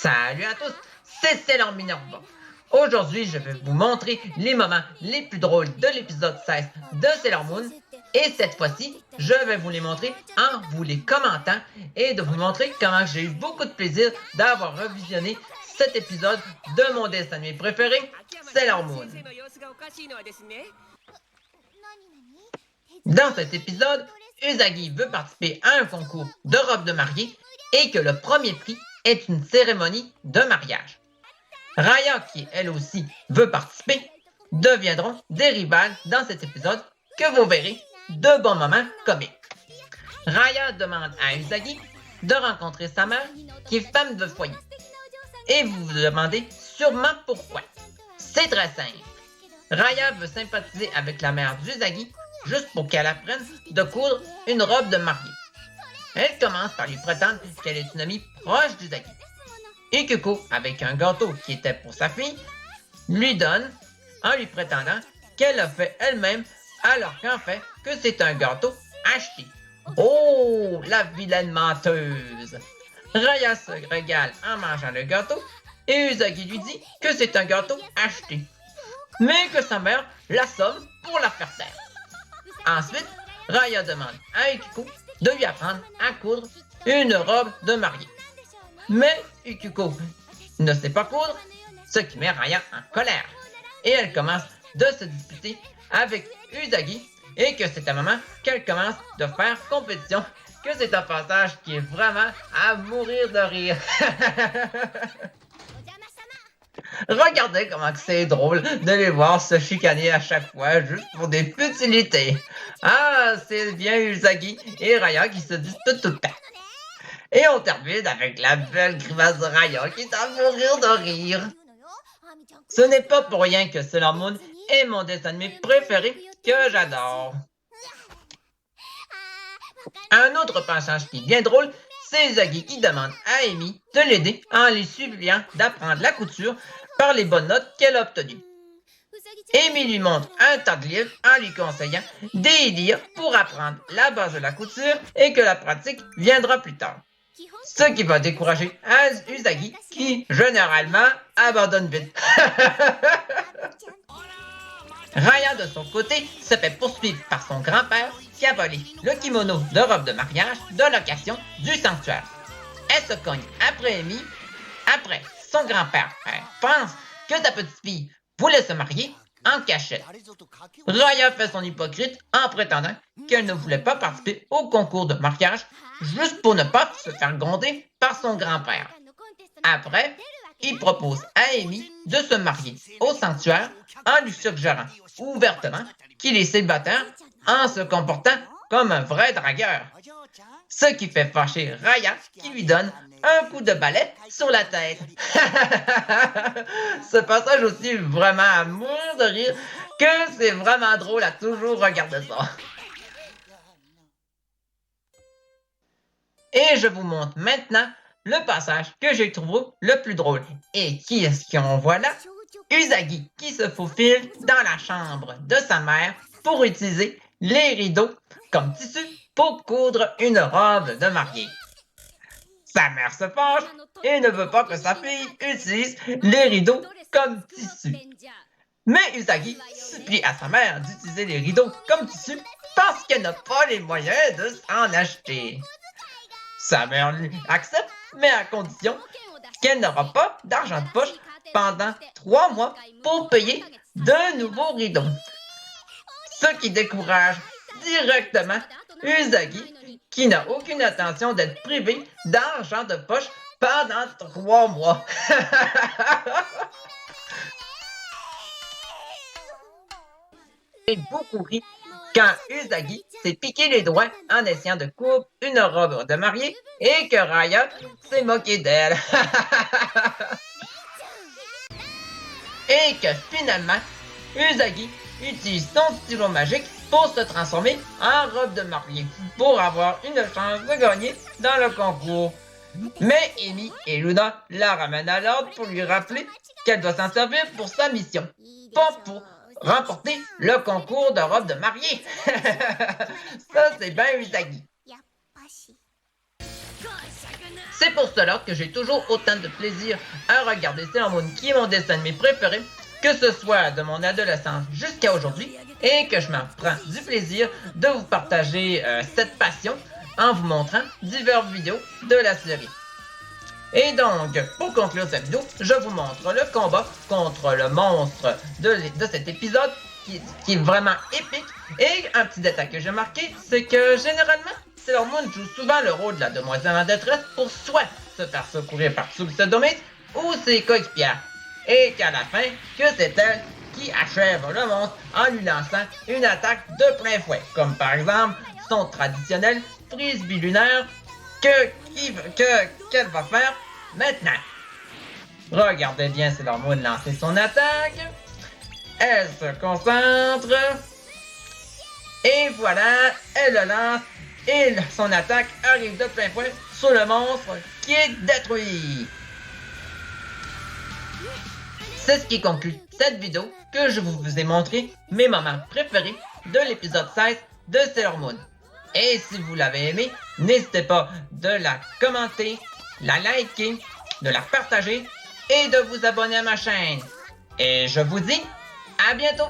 Salut à tous, c'est Sailor Minerva. Aujourd'hui, je vais vous montrer les moments les plus drôles de l'épisode 16 de Sailor Moon. Et cette fois-ci, je vais vous les montrer en vous les commentant et de vous montrer comment j'ai eu beaucoup de plaisir d'avoir revisionné cet épisode de mon dessin animé préféré, Sailor Moon. Dans cet épisode, Usagi veut participer à un concours de robes de mariée et que le premier prix est une cérémonie de mariage. Raya, qui elle aussi veut participer, deviendront des rivales dans cet épisode que vous verrez de bons moments comiques. Raya demande à Usagi de rencontrer sa mère, qui est femme de foyer. Et vous vous demandez sûrement pourquoi. C'est très simple. Raya veut sympathiser avec la mère d'Usagi juste pour qu'elle apprenne de coudre une robe de mariée. Elle commence par lui prétendre qu'elle est une amie proche d'Usagi. Et Kuko, avec un gâteau qui était pour sa fille, lui donne en lui prétendant qu'elle l'a fait elle-même alors qu'en fait que c'est un gâteau acheté. Oh, la vilaine menteuse! Raya se régale en mangeant le gâteau et Usagi lui dit que c'est un gâteau acheté, mais que sa mère l'assomme pour la faire taire. Ensuite, Raya demande à Ikuko de lui apprendre à coudre une robe de mariée. Mais Ikuko ne sait pas coudre, ce qui met Raya en colère. Et elle commence de se disputer avec Usagi et que c'est un moment qu'elle commence de faire compétition, que c'est un passage qui est vraiment à mourir de rire. Regardez comment c'est drôle de les voir se chicaner à chaque fois juste pour des futilités. Ah, c'est bien Usagi et Raya qui se disputent tout le temps. Et on termine avec la belle grimace de Raya qui est à mourir de rire. Ce n'est pas pour rien que Sailor Moon est mon dessin animé préféré que j'adore. Un autre passage qui est bien drôle, c'est Usagi qui demande à Amy de l'aider en lui suppliant d'apprendre la couture par les bonnes notes qu'elle a obtenues. Amy lui montre un tas de livres en lui conseillant d'y lire pour apprendre la base de la couture et que la pratique viendra plus tard. Ce qui va décourager Usagi qui, généralement, abandonne vite. Raya, de son côté, se fait poursuivre par son grand-père qui a volé le kimono de robe de mariage de location du sanctuaire. Elle se cogne après Amy. Après, son grand-père pense que sa petite-fille voulait se marier en cachette. Raya fait son hypocrite en prétendant qu'elle ne voulait pas participer au concours de mariage juste pour ne pas se faire gronder par son grand-père. Après, il propose à Amy de se marier au sanctuaire en lui suggérant ouvertement qu'il est célibataire en se comportant comme un vrai dragueur. Ce qui fait fâcher Raya qui lui donne un coup de balai sur la tête. Ce passage aussi est vraiment à mourir de rire que c'est vraiment drôle à toujours regarder ça. Et je vous montre maintenant le passage que j'ai trouvé le plus drôle. Et qui est-ce qu'on voit là? Usagi qui se faufile dans la chambre de sa mère pour utiliser les rideaux comme tissu pour coudre une robe de mariée. Sa mère se fâche et ne veut pas que sa fille utilise les rideaux comme tissu. Mais Usagi supplie à sa mère d'utiliser les rideaux comme tissu parce qu'elle n'a pas les moyens de s'en acheter. Sa mère lui accepte, mais à condition qu'elle n'aura pas d'argent de poche pendant 3 mois pour payer de nouveaux rideaux. Ce qui décourage directement Usagi, qui n'a aucune intention d'être privé d'argent de poche pendant 3 mois. J'ai beaucoup ri quand Usagi s'est piqué les doigts en essayant de coudre une robe de mariée et que Raya s'est moqué d'elle. Et que finalement, Usagi utilise son stylo magique pour se transformer en robe de mariée pour avoir une chance de gagner dans le concours. Mais Amy et Luna la ramènent à l'ordre pour lui rappeler qu'elle doit s'en servir pour sa mission, pas pour remporter le concours de robe de mariée. Ça, c'est bien Usagi. C'est pour cela que j'ai toujours autant de plaisir à regarder Sailor Moon, qui est mon dessin animé préféré, que ce soit de mon adolescence jusqu'à aujourd'hui, et que je m'en prends du plaisir de vous partager cette passion en vous montrant diverses vidéos de la série. Et donc, pour conclure cette vidéo, je vous montre le combat contre le monstre de cet épisode, qui est vraiment épique. Et un petit détail que j'ai marqué, c'est que généralement, Sailor Moon joue souvent le rôle de la demoiselle en détresse pour soit se faire secourir par Tsubsadomate ou ses coéquipières. Et qu'à la fin, que c'est elle qui achève le monstre en lui lançant une attaque de plein fouet, comme par exemple son traditionnel frisbee lunaire qu'elle va faire maintenant. Regardez bien Sailor Moon lancer son attaque. Elle se concentre. Et voilà, elle le lance. Et son attaque arrive de plein fouet sur le monstre qui est détruit. C'est ce qui conclut cette vidéo que je vous ai montré mes moments préférés de l'épisode 16 de Sailor Moon. Et si vous l'avez aimé, n'hésitez pas de la commenter, la liker, de la partager et de vous abonner à ma chaîne. Et je vous dis à bientôt!